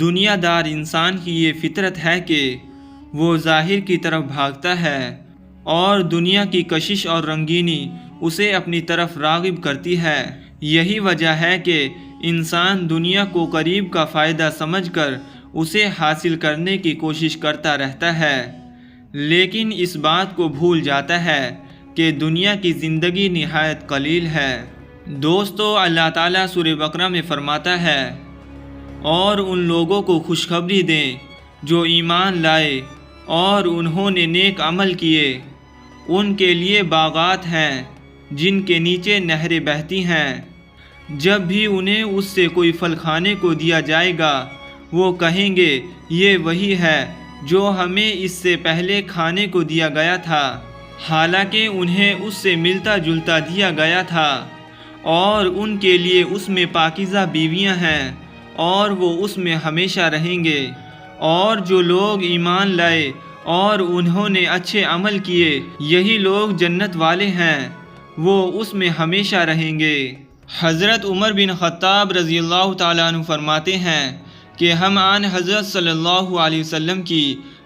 دنیا دار انسان کی یہ فطرت ہے کہ وہ ظاہر کی طرف بھاگتا ہے اور دنیا کی کشش اور رنگینی اسے اپنی طرف راغب کرتی ہے۔ یہی وجہ ہے کہ انسان دنیا کو قریب کا فائدہ سمجھ کر اسے حاصل کرنے کی کوشش کرتا رہتا ہے، لیکن اس بات کو بھول جاتا ہے کہ دنیا کی زندگی نہایت قلیل ہے۔ دوستو، اللہ تعالیٰ سورہ بقرہ میں فرماتا ہے، اور ان لوگوں کو خوشخبری دیں جو ایمان لائے اور انہوں نے نیک عمل کیے، ان کے لیے باغات ہیں جن کے نیچے نہریں بہتی ہیں، جب بھی انہیں اس سے کوئی پھل کھانے کو دیا جائے گا وہ کہیں گے یہ وہی ہے جو ہمیں اس سے پہلے کھانے کو دیا گیا تھا، حالانکہ انہیں اس سے ملتا جلتا دیا گیا تھا، اور ان کے لیے اس میں پاکیزہ بیویاں ہیں اور وہ اس میں ہمیشہ رہیں گے۔ اور جو لوگ ایمان لائے اور انہوں نے اچھے عمل کیے، یہی لوگ جنت والے ہیں، وہ اس میں ہمیشہ رہیں گے۔ حضرت عمر بن خطاب رضی اللہ تعالیٰ عنہ فرماتے ہیں کہ ہم آن حضرت صلی اللہ علیہ وسلم کی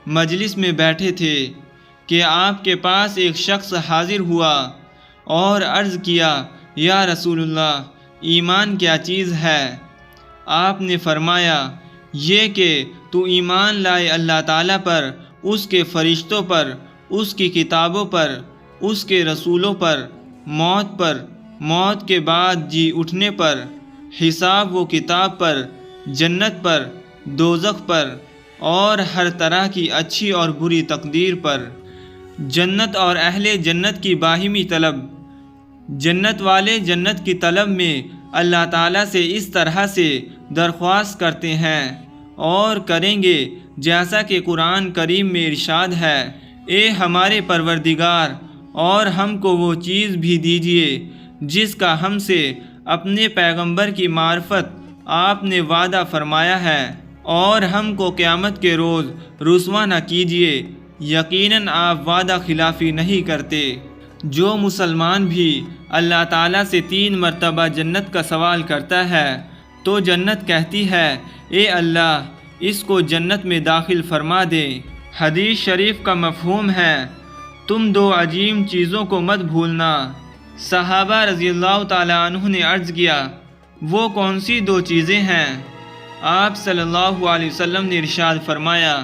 مجلس میں بیٹھے تھے کہ آپ کے پاس ایک شخص حاضر ہوا اور عرض کیا، یا رسول اللہ، ایمان کیا چیز ہے؟ آپ نے فرمایا، یہ کہ تو ایمان لائے اللہ تعالیٰ پر، اس کے فرشتوں پر، اس کی کتابوں پر، اس کے رسولوں پر، موت کے بعد جی اٹھنے پر، حساب و کتاب پر، جنت پر، دوزخ پر، اور ہر طرح کی اچھی اور بری تقدیر پر، جنت اور اہل جنت کی باہمی طلب۔ جنت والے جنت کی طلب میں اللہ تعالیٰ سے اس طرح سے درخواست کرتے ہیں اور کریں گے جیسا کہ قرآن کریم میں ارشاد ہے، اے ہمارے پروردگار، اور ہم کو وہ چیز بھی دیجیے جس کا ہم سے اپنے پیغمبر کی معرفت آپ نے وعدہ فرمایا ہے، اور ہم کو قیامت کے روز رسوا نہ کیجیے، یقیناً آپ وعدہ خلافی نہیں کرتے۔ جو مسلمان بھی اللہ تعالیٰ سے 3 مرتبہ جنت کا سوال کرتا ہے تو جنت کہتی ہے، اے اللہ، اس کو جنت میں داخل فرما دے۔ حدیث شریف کا مفہوم ہے، تم 2 عظیم چیزوں کو مت بھولنا۔ صحابہ رضی اللہ تعالیٰ عنہ نے عرض کیا، وہ کون سی 2 چیزیں ہیں؟ آپ صلی اللہ علیہ وسلم نے ارشاد فرمایا،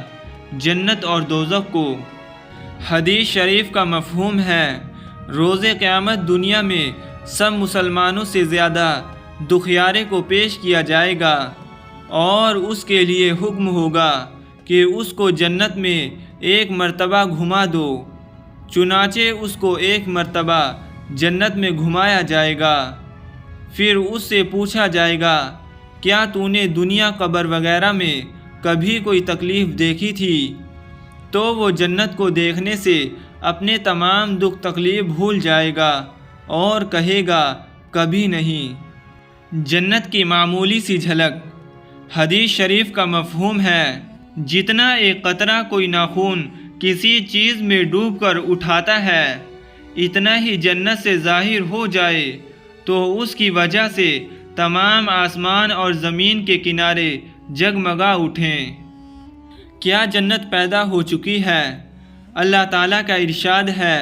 جنت اور دوزخ کو۔ حدیث شریف کا مفہوم ہے، روز قیامت دنیا میں سب مسلمانوں سے زیادہ دکھیارے کو پیش کیا جائے گا اور اس کے لیے حکم ہوگا کہ اس کو جنت میں 1 مرتبہ گھما دو۔ چنانچہ اس کو 1 مرتبہ جنت میں گھمایا جائے گا، پھر اس سے پوچھا جائے گا، کیا تو نے دنیا قبر وغیرہ میں کبھی کوئی تکلیف دیکھی تھی؟ تو وہ جنت کو دیکھنے سے اپنے تمام دکھ تکلیف بھول جائے گا اور کہے گا، کبھی نہیں۔ جنت کی معمولی سی جھلک۔ حدیث شریف کا مفہوم ہے، جتنا ایک قطرہ کوئی ناخن کسی چیز میں ڈوب کر اٹھاتا ہے، اتنا ہی جنت سے ظاہر ہو جائے تو اس کی وجہ سے تمام آسمان اور زمین کے کنارے جگمگا اٹھیں۔ کیا جنت پیدا ہو چکی ہے؟ اللہ تعالیٰ کا ارشاد ہے،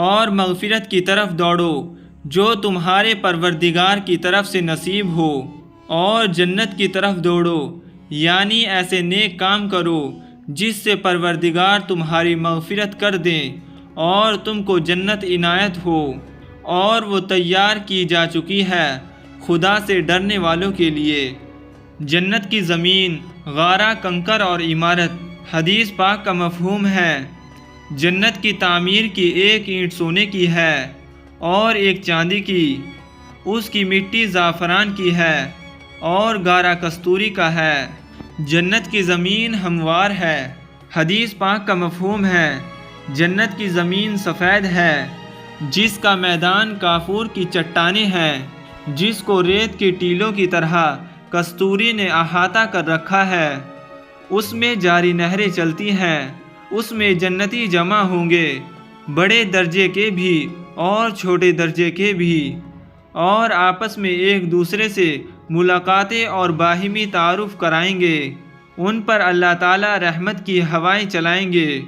اور مغفرت کی طرف دوڑو جو تمہارے پروردگار کی طرف سے نصیب ہو، اور جنت کی طرف دوڑو، یعنی ایسے نیک کام کرو جس سے پروردگار تمہاری مغفرت کر دیں اور تم کو جنت عنایت ہو، اور وہ تیار کی جا چکی ہے خدا سے ڈرنے والوں کے لیے۔ جنت کی زمین، غارہ، کنکر اور عمارت۔ حدیث پاک کا مفہوم ہے، جنت کی تعمیر کی 1 اینٹ سونے کی ہے اور 1 چاندی کی، اس کی مٹی زعفران کی ہے اور گارا کستوری کا ہے۔ جنت کی زمین ہموار ہے۔ حدیث پاک کا مفہوم ہے، جنت کی زمین سفید ہے، جس کا میدان کافور کی چٹانیں ہیں، جس کو ریت کے ٹیلوں کی طرح کستوری نے احاطہ کر رکھا ہے، اس میں جاری نہریں چلتی ہیں، اس میں جنتی جمع ہوں گے، بڑے درجے کے بھی اور چھوٹے درجے کے بھی، اور آپس میں ایک دوسرے سے ملاقاتیں اور باہمی تعارف کرائیں گے۔ ان پر اللہ تعالیٰ رحمت کی ہوائیں چلائیں گے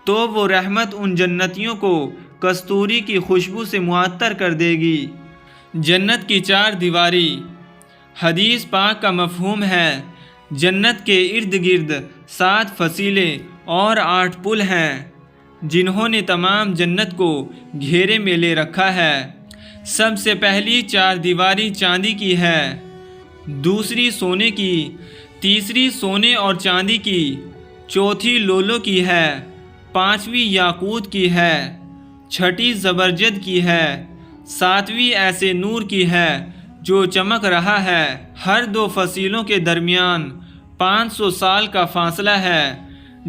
تو وہ رحمت ان جنتیوں کو کستوری کی خوشبو سے معطر کر دے گی۔ جنت کی 4 دیواری۔ حدیث پاک کا مفہوم ہے جنت کے ارد گرد 7 فصیلیں اور 8 پل ہیں جنہوں نے تمام جنت کو گھیرے میں لے رکھا ہے۔ سب سے پہلی 4 دیواری چاندی کی ہے، دوسری سونے کی، تیسری سونے اور چاندی کی، چوتھی لولو کی ہے، 5ویں یاقوت کی ہے، 6ٹھی زبرجد کی ہے، 7ویں ایسے نور کی ہے جو چمک رہا ہے۔ ہر 2 فصیلوں کے درمیان 500 سال کا فاصلہ ہے۔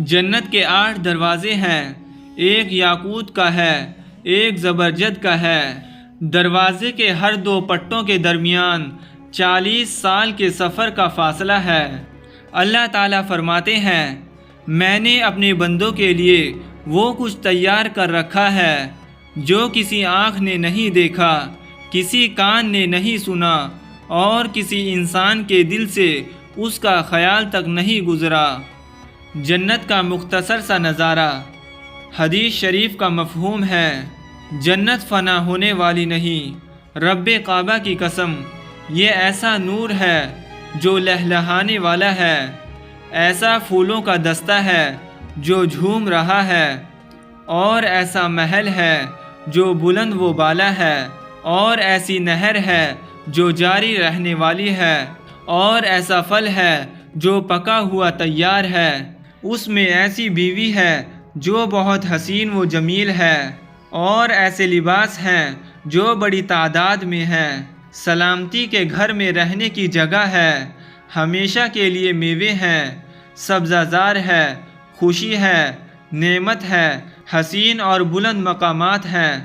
جنت کے 8 دروازے ہیں، ایک یاقوت کا ہے، ایک زبرجد کا ہے۔ دروازے کے ہر 2 پٹوں کے درمیان 40 سال کے سفر کا فاصلہ ہے۔ اللہ تعالیٰ فرماتے ہیں میں نے اپنے بندوں کے لیے وہ کچھ تیار کر رکھا ہے جو کسی آنکھ نے نہیں دیکھا، کسی کان نے نہیں سنا اور کسی انسان کے دل سے اس کا خیال تک نہیں گزرا۔ جنت کا مختصر سا نظارہ۔ حدیث شریف کا مفہوم ہے جنت فنا ہونے والی نہیں۔ رب کعبہ کی قسم، یہ ایسا نور ہے جو لہلہانے والا ہے، ایسا پھولوں کا دستہ ہے جو جھوم رہا ہے، اور ایسا محل ہے جو بلند و بالا ہے، اور ایسی نہر ہے جو جاری رہنے والی ہے، اور ایسا پھل ہے جو پکا ہوا تیار ہے۔ اس میں ایسی بیوی ہے جو بہت حسین و جمیل ہے، اور ایسے لباس ہیں جو بڑی تعداد میں ہیں۔ سلامتی کے گھر میں رہنے کی جگہ ہے، ہمیشہ کے لیے میوے ہیں، سبزہ زار ہے، خوشی ہے، نعمت ہے، حسین اور بلند مقامات ہیں۔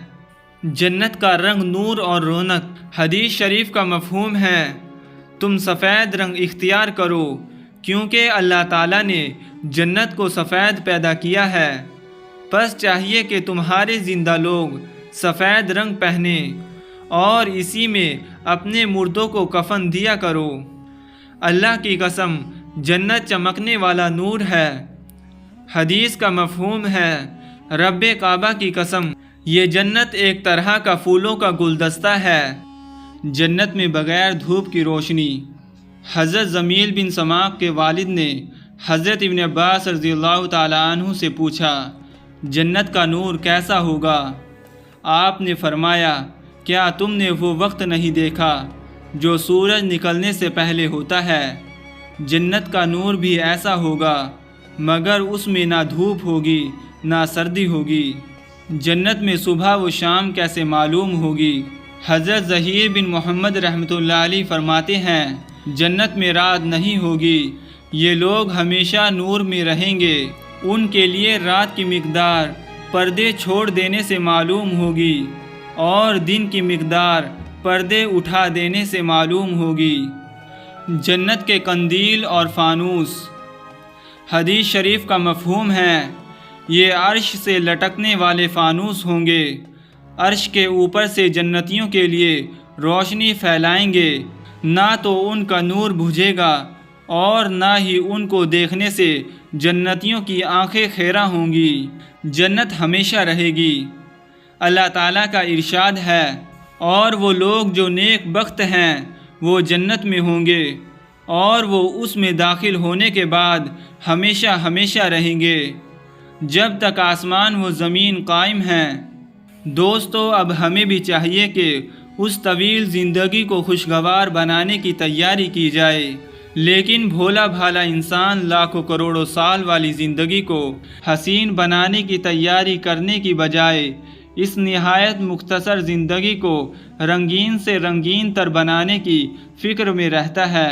جنت کا رنگ نور اور رونق۔ حدیث شریف کا مفہوم ہے تم سفید رنگ اختیار کرو کیونکہ اللہ تعالیٰ نے جنت کو سفید پیدا کیا ہے، بس چاہیے کہ تمہارے زندہ لوگ سفید رنگ پہنیں اور اسی میں اپنے مردوں کو کفن دیا کرو۔ اللہ کی قسم جنت چمکنے والا نور ہے۔ حدیث کا مفہوم ہے رب کعبہ کی قسم، یہ جنت ایک طرح کا پھولوں کا گلدستہ ہے، جنت میں بغیر دھوپ کی روشنی۔ حضرت زمیل بن سماق کے والد نے حضرت ابن عباس رضی اللہ تعالیٰ عنہ سے پوچھا جنت کا نور کیسا ہوگا؟ آپ نے فرمایا کیا تم نے وہ وقت نہیں دیکھا جو سورج نکلنے سے پہلے ہوتا ہے؟ جنت کا نور بھی ایسا ہوگا مگر اس میں نہ دھوپ ہوگی نہ سردی ہوگی۔ جنت میں صبح و شام کیسے معلوم ہوگی؟ حضرت ظہیر بن محمد رحمۃ اللہ علیہ فرماتے ہیں جنت میں رات نہیں ہوگی، یہ لوگ ہمیشہ نور میں رہیں گے، ان کے لیے رات کی مقدار پردے چھوڑ دینے سے معلوم ہوگی اور دن کی مقدار پردے اٹھا دینے سے معلوم ہوگی۔ جنت کے قندیل اور فانوس۔ حدیث شریف کا مفہوم ہے یہ عرش سے لٹکنے والے فانوس ہوں گے، عرش کے اوپر سے جنتیوں کے لیے روشنی پھیلائیں گے، نہ تو ان کا نور بجھے گا اور نہ ہی ان کو دیکھنے سے جنتیوں کی آنکھیں خیرہ ہوں گی، جنت ہمیشہ رہے گی۔ اللہ تعالیٰ کا ارشاد ہے اور وہ لوگ جو نیک بخت ہیں وہ جنت میں ہوں گے اور وہ اس میں داخل ہونے کے بعد ہمیشہ ہمیشہ رہیں گے جب تک آسمان و زمین قائم ہیں۔ دوستو، اب ہمیں بھی چاہیے کہ اس طویل زندگی کو خوشگوار بنانے کی تیاری کی جائے، لیکن بھولا بھالا انسان لاکھوں کروڑوں سال والی زندگی کو حسین بنانے کی تیاری کرنے کی بجائے اس نہایت مختصر زندگی کو رنگین سے رنگین تر بنانے کی فکر میں رہتا ہے۔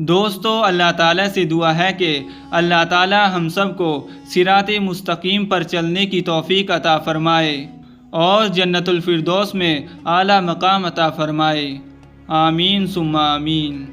دوستو، اللہ تعالیٰ سے دعا ہے کہ اللہ تعالیٰ ہم سب کو صراط مستقیم پر چلنے کی توفیق عطا فرمائے اور جنت الفردوس میں اعلیٰ مقام عطا فرمائے۔ آمین ثم آمین۔